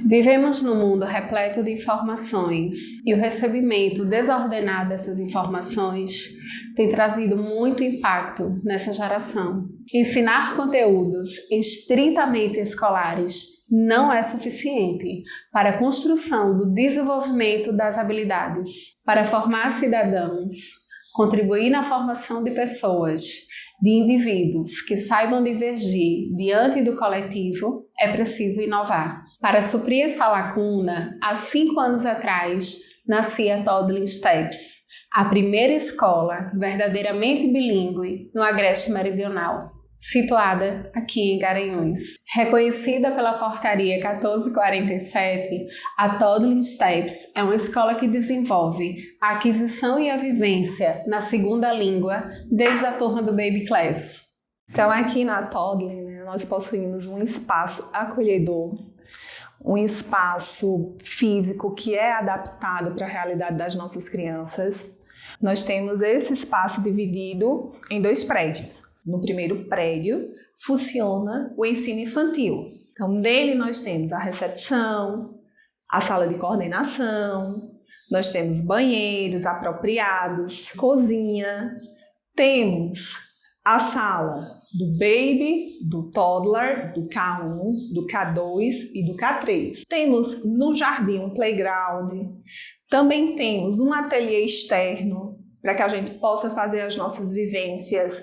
Vivemos num mundo repleto de informações e o recebimento desordenado dessas informações tem trazido muito impacto nessa geração. Ensinar conteúdos estritamente escolares não é suficiente para a construção do desenvolvimento das habilidades. Para formar cidadãos, contribuir na formação de pessoas, de indivíduos que saibam divergir diante do coletivo, é preciso inovar. Para suprir essa lacuna, há 5 anos atrás, nascia a Toddling Steps, a primeira escola verdadeiramente bilíngue no Agreste Meridional, situada aqui em Garanhuns. Reconhecida pela Portaria 1447, a Toddling Steps é uma escola que desenvolve a aquisição e a vivência na segunda língua desde a turma do Baby Class. Então aqui na Toddling, nós possuímos um espaço acolhedor, um espaço físico que é adaptado para a realidade das nossas crianças. Nós temos esse espaço dividido em 2 prédios. No primeiro prédio funciona o ensino infantil. Então, nele nós temos a recepção, a sala de coordenação, nós temos banheiros apropriados, cozinha, temos a sala do baby, do toddler, do K1, do K2 e do K3. Temos no jardim um playground, também temos um ateliê externo para que a gente possa fazer as nossas vivências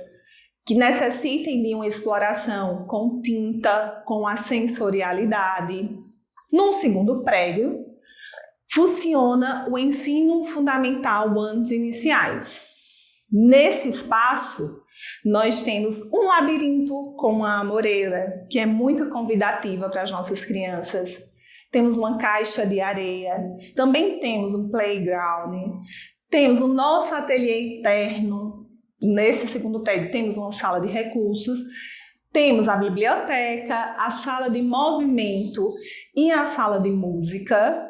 que necessitem de uma exploração com tinta, com a sensorialidade. Num segundo prédio, funciona o ensino fundamental anos iniciais. Nesse espaço, nós temos um labirinto com uma amoreira, que é muito convidativa para as nossas crianças. Temos uma caixa de areia, também temos um playground, temos o nosso ateliê interno. Nesse segundo prédio temos uma sala de recursos, temos a biblioteca, a sala de movimento e a sala de música.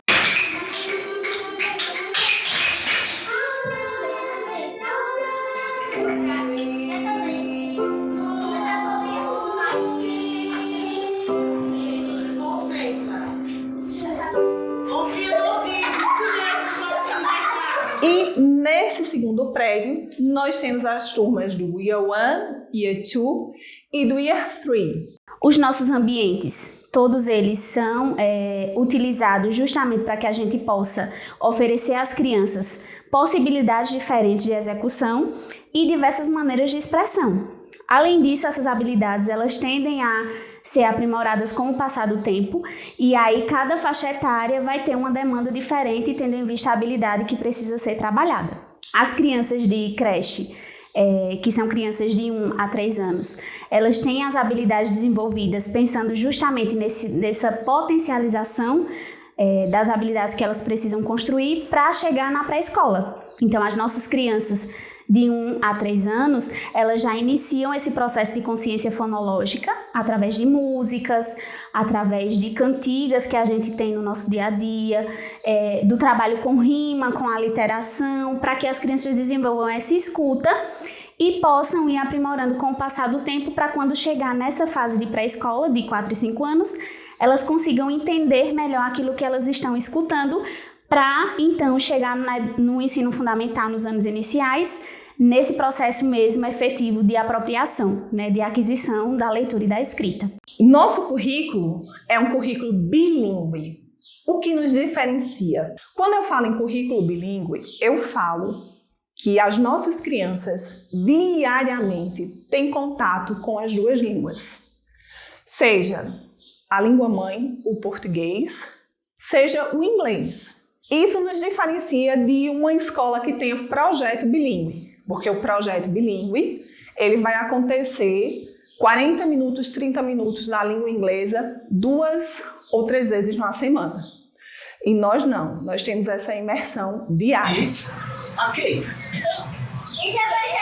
E nesse segundo prédio, nós temos as turmas do Year 1, Year 2 e do Year 3. Os nossos ambientes, todos eles são utilizados justamente para que a gente possa oferecer às crianças possibilidades diferentes de execução e diversas maneiras de expressão. Além disso, essas habilidades elas tendem a ser aprimoradas com o passar do tempo e aí cada faixa etária vai ter uma demanda diferente tendo em vista a habilidade que precisa ser trabalhada. As crianças de creche, que são crianças de 1 a 3 anos, elas têm as habilidades desenvolvidas pensando justamente nessa potencialização das habilidades que elas precisam construir para chegar na pré-escola. Então, as nossas crianças de 1 a 3 anos, elas já iniciam esse processo de consciência fonológica através de músicas, através de cantigas que a gente tem no nosso dia a dia, do trabalho com rima, com aliteração, para que as crianças desenvolvam essa escuta e possam ir aprimorando com o passar do tempo para quando chegar nessa fase de pré-escola, de 4 e 5 anos, elas consigam entender melhor aquilo que elas estão escutando para, então, chegar no ensino fundamental nos anos iniciais, nesse processo mesmo efetivo de apropriação, de aquisição da leitura e da escrita. Nosso currículo é um currículo bilíngue. O que nos diferencia? Quando eu falo em currículo bilíngue, eu falo que as nossas crianças diariamente têm contato com as 2 línguas. Seja a língua mãe, o português, seja o inglês. Isso nos diferencia de uma escola que tenha projeto bilíngue, porque o projeto bilíngue ele vai acontecer 40 minutos, 30 minutos na língua inglesa 2 ou 3 vezes na semana. E nós não, nós temos essa imersão diária. Is a cake?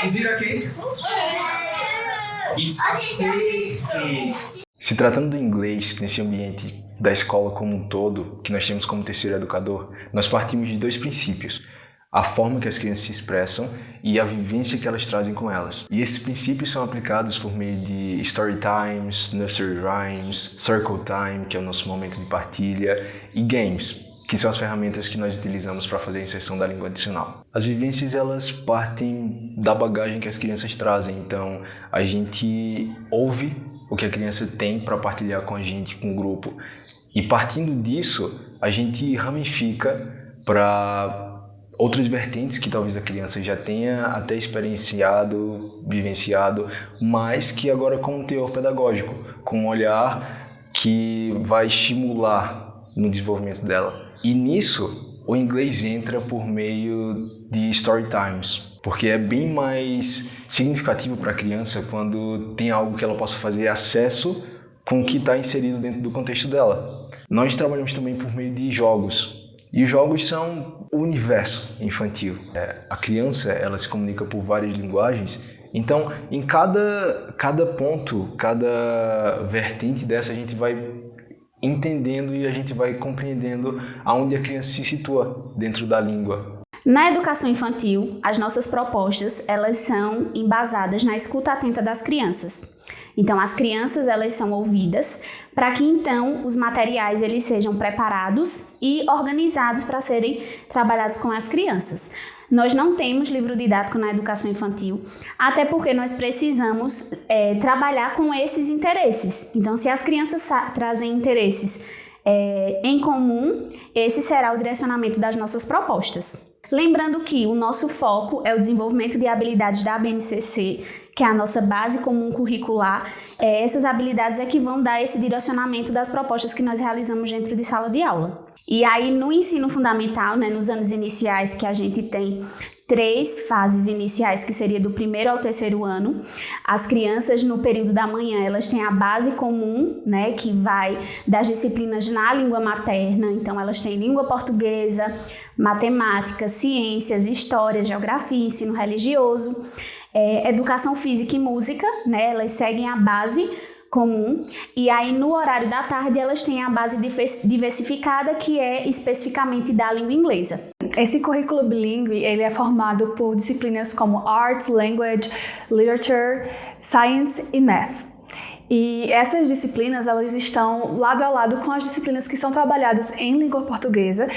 Is it a cake? It's a cake. Se tratando do inglês nesse ambiente da escola como um todo, que nós temos como terceiro educador, nós partimos de 2 princípios. a forma que as crianças se expressam e a vivência que elas trazem com elas. E esses princípios são aplicados por meio de story times, nursery rhymes, circle time, que é o nosso momento de partilha, e games, que são as ferramentas que nós utilizamos para fazer a inserção da língua adicional. As vivências, elas partem da bagagem que as crianças trazem, então a gente ouve o que a criança tem para partilhar com a gente, com o grupo, e partindo disso, a gente ramifica para outras vertentes que talvez a criança já tenha até experienciado, vivenciado, mas que agora com um teor pedagógico, com um olhar que vai estimular no desenvolvimento dela. E nisso, o inglês entra por meio de story times, porque é bem mais significativo para a criança quando tem algo que ela possa fazer acesso com o que está inserido dentro do contexto dela. Nós trabalhamos também por meio de jogos. E os jogos são o universo infantil. A criança, ela se comunica por várias linguagens, então em cada ponto, cada vertente dessa a gente vai entendendo e a gente vai compreendendo aonde a criança se situa dentro da língua. Na educação infantil, as nossas propostas, elas são embasadas na escuta atenta das crianças. Então, as crianças, elas são ouvidas para que, então, os materiais eles sejam preparados e organizados para serem trabalhados com as crianças. Nós não temos livro didático na educação infantil, até porque nós precisamos trabalhar com esses interesses. Então, se as crianças trazem interesses em comum, esse será o direcionamento das nossas propostas. Lembrando que o nosso foco é o desenvolvimento de habilidades da BNCC, que é a nossa base comum curricular. Essas habilidades é que vão dar esse direcionamento das propostas que nós realizamos dentro de sala de aula. E aí, no ensino fundamental, nos anos iniciais, que a gente tem 3 fases iniciais, que seria do 1º ao 3º ano. As crianças, no período da manhã, elas têm a base comum, que vai das disciplinas na língua materna. Então, elas têm língua portuguesa, matemática, ciências, história, geografia, ensino religioso, educação física e música, elas seguem a base comum, e aí no horário da tarde elas têm a base diversificada, que é especificamente da língua inglesa. Esse currículo bilíngue, ele é formado por disciplinas como Arts, Language, Literature, Science e Math. E essas disciplinas, elas estão lado a lado com as disciplinas que são trabalhadas em língua portuguesa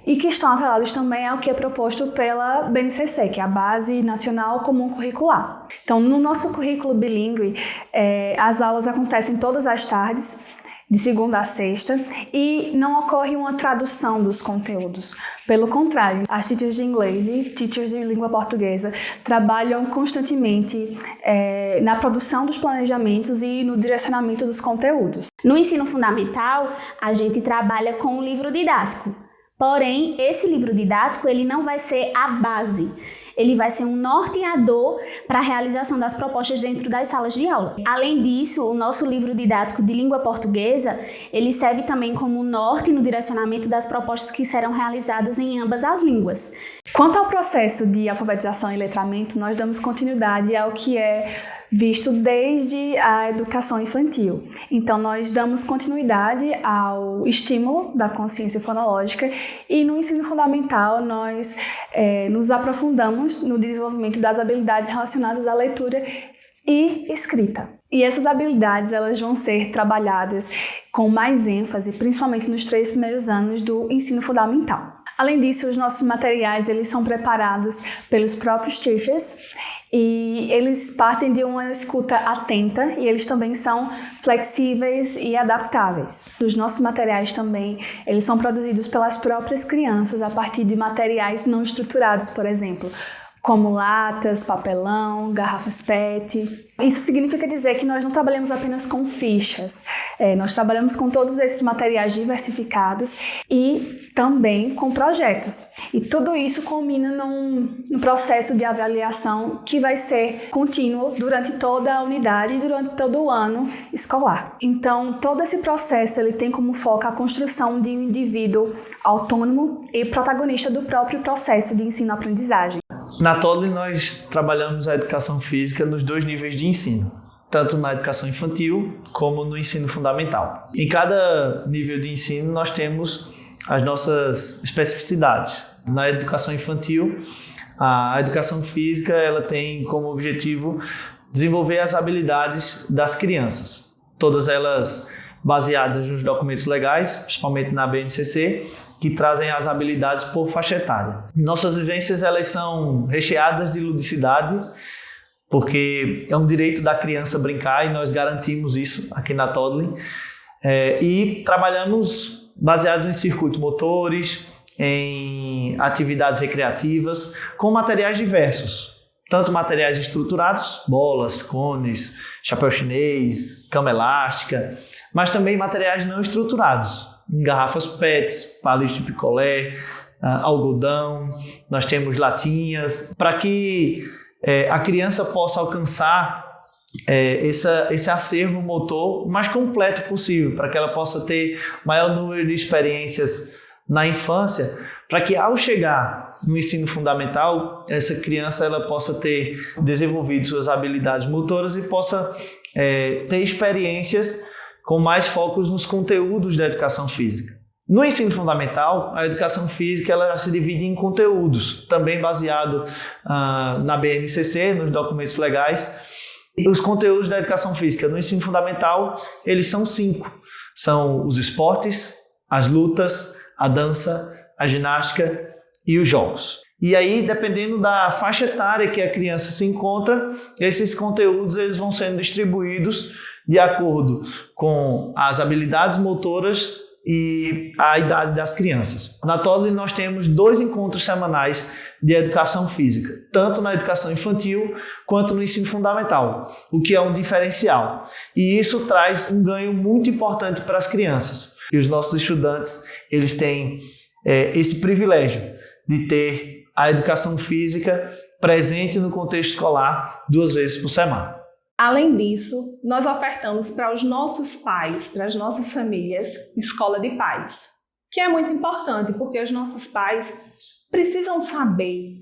e que estão atreladas também ao que é proposto pela BNCC, que é a Base Nacional Comum Curricular. Então, no nosso currículo bilíngue, as aulas acontecem todas as tardes, de segunda a sexta, e não ocorre uma tradução dos conteúdos. Pelo contrário, as teachers de inglês e teachers de língua portuguesa trabalham constantemente na produção dos planejamentos e no direcionamento dos conteúdos. No ensino fundamental, a gente trabalha com o livro didático. Porém, esse livro didático ele não vai ser a base. Ele vai ser um norteador para a realização das propostas dentro das salas de aula. Além disso, o nosso livro didático de língua portuguesa, ele serve também como norte no direcionamento das propostas que serão realizadas em ambas as línguas. Quanto ao processo de alfabetização e letramento, nós damos continuidade ao que é visto desde a educação infantil. Então, nós damos continuidade ao estímulo da consciência fonológica e no ensino fundamental nós nos aprofundamos no desenvolvimento das habilidades relacionadas à leitura e escrita. E essas habilidades elas vão ser trabalhadas com mais ênfase, principalmente nos 3 primeiros anos do ensino fundamental. Além disso, os nossos materiais eles são preparados pelos próprios teachers e eles partem de uma escuta atenta e eles também são flexíveis e adaptáveis. Os nossos materiais também eles são produzidos pelas próprias crianças a partir de materiais não estruturados, por exemplo, como latas, papelão, garrafas PET. Isso significa dizer que nós não trabalhamos apenas com fichas, nós trabalhamos com todos esses materiais diversificados e também com projetos. E tudo isso culmina num processo de avaliação que vai ser contínuo durante toda a unidade e durante todo o ano escolar. Então, todo esse processo ele tem como foco a construção de um indivíduo autônomo e protagonista do próprio processo de ensino-aprendizagem. Na Toddly, nós trabalhamos a educação física nos 2 níveis de ensino, tanto na educação infantil como no ensino fundamental. Em cada nível de ensino, nós temos as nossas especificidades. Na educação infantil, a educação física ela tem como objetivo desenvolver as habilidades das crianças, todas elas baseadas nos documentos legais, principalmente na BNCC, que trazem as habilidades por faixa etária. Nossas vivências elas são recheadas de ludicidade, porque é um direito da criança brincar e nós garantimos isso aqui na Toddling. E trabalhamos baseados em circuitos motores, em atividades recreativas, com materiais diversos. Tanto materiais estruturados, bolas, cones, chapéu chinês, cama elástica, mas também materiais não estruturados, garrafas PETs, palitos de picolé, algodão, nós temos latinhas, para que a criança possa alcançar esse acervo motor mais completo possível, para que ela possa ter maior número de experiências na infância, para que ao chegar no ensino fundamental, essa criança ela possa ter desenvolvido suas habilidades motoras e possa ter experiências com mais focos nos conteúdos da educação física. No ensino fundamental, a educação física ela se divide em conteúdos, também baseado na BNCC, nos documentos legais. Os conteúdos da educação física no ensino fundamental, eles são 5. São os esportes, as lutas, a dança, a ginástica e os jogos. E aí, dependendo da faixa etária que a criança se encontra, esses conteúdos eles vão sendo distribuídos de acordo com as habilidades motoras e a idade das crianças. Na Toddling nós temos 2 encontros semanais de educação física, tanto na educação infantil quanto no ensino fundamental, o que é um diferencial. E isso traz um ganho muito importante para as crianças. E os nossos estudantes eles têm esse privilégio de ter a educação física presente no contexto escolar 2 vezes por semana. Além disso, nós ofertamos para os nossos pais, para as nossas famílias, escola de pais, que é muito importante, porque os nossos pais precisam saber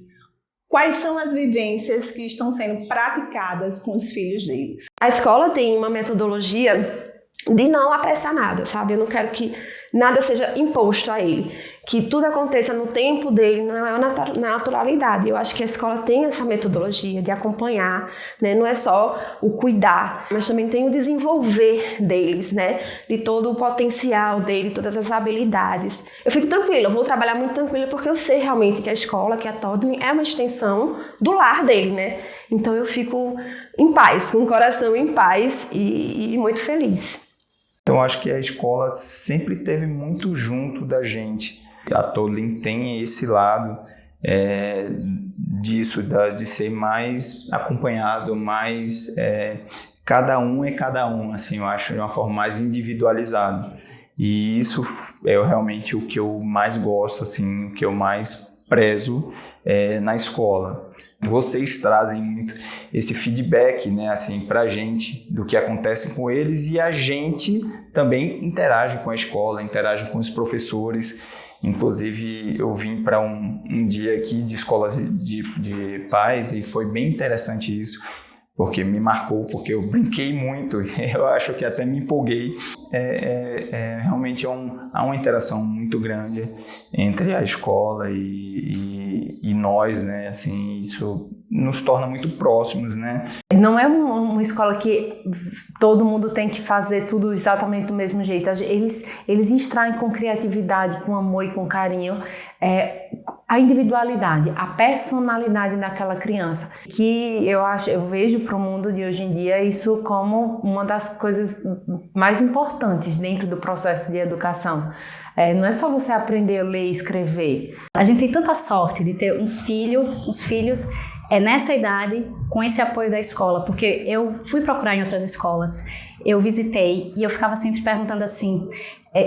quais são as vivências que estão sendo praticadas com os filhos deles. A escola tem uma metodologia de não apressar nada, sabe? Eu não quero que nada seja imposto a ele, que tudo aconteça no tempo dele, na naturalidade. Eu acho que a escola tem essa metodologia de acompanhar, né? Não é só o cuidar, mas também tem o desenvolver deles, né? De todo o potencial dele, todas as habilidades. Eu fico tranquila, eu vou trabalhar muito tranquila porque eu sei realmente que a escola, que a Toddling é uma extensão do lar dele, né? Então eu fico em paz, com o coração em paz e muito feliz. Então, acho que a escola sempre esteve muito junto da gente. A Toddling tem esse lado disso, de ser mais acompanhado, mais... cada um é cada um, assim, eu acho, de uma forma mais individualizada. E isso é realmente o que eu mais gosto, assim, o que eu mais prezo na escola. Vocês trazem muito esse feedback, né, assim, pra gente do que acontece com eles, e a gente também interage com a escola, interage com os professores. Inclusive, eu vim para um dia aqui de escola de pais e foi bem interessante isso, porque me marcou, porque eu brinquei muito, eu acho que até me empolguei. Realmente há uma interação muito grande entre a escola e nós, né? Assim, isso nos torna muito próximos, né? Não é uma escola que todo mundo tem que fazer tudo exatamente do mesmo jeito. Eles extraem com criatividade, com amor e com carinho a individualidade, a personalidade daquela criança, que eu vejo para o mundo de hoje em dia isso como uma das coisas mais importantes dentro do processo de educação. Não é só você aprender a ler e escrever. A gente tem tanta sorte de ter uns filhos nessa idade, com esse apoio da escola, porque eu fui procurar em outras escolas, eu visitei e eu ficava sempre perguntando assim,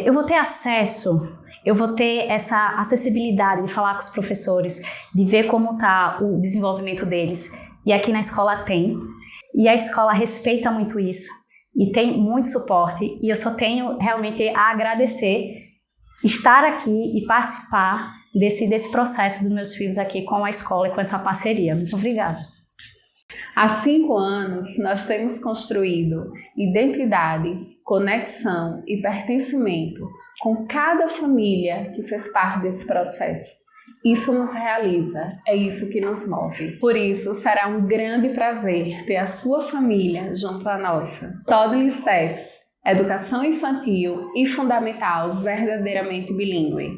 eu vou ter acesso, eu vou ter essa acessibilidade de falar com os professores, de ver como está o desenvolvimento deles. E aqui na escola tem, e a escola respeita muito isso, e tem muito suporte, e eu só tenho realmente a agradecer estar aqui e participar desse processo dos meus filhos aqui com a escola e com essa parceria. Muito obrigada. Há 5 anos, nós temos construído identidade, conexão e pertencimento com cada família que fez parte desse processo. Isso nos realiza, é isso que nos move. Por isso, será um grande prazer ter a sua família junto à nossa. Toddling Steps, educação infantil e fundamental verdadeiramente bilíngue.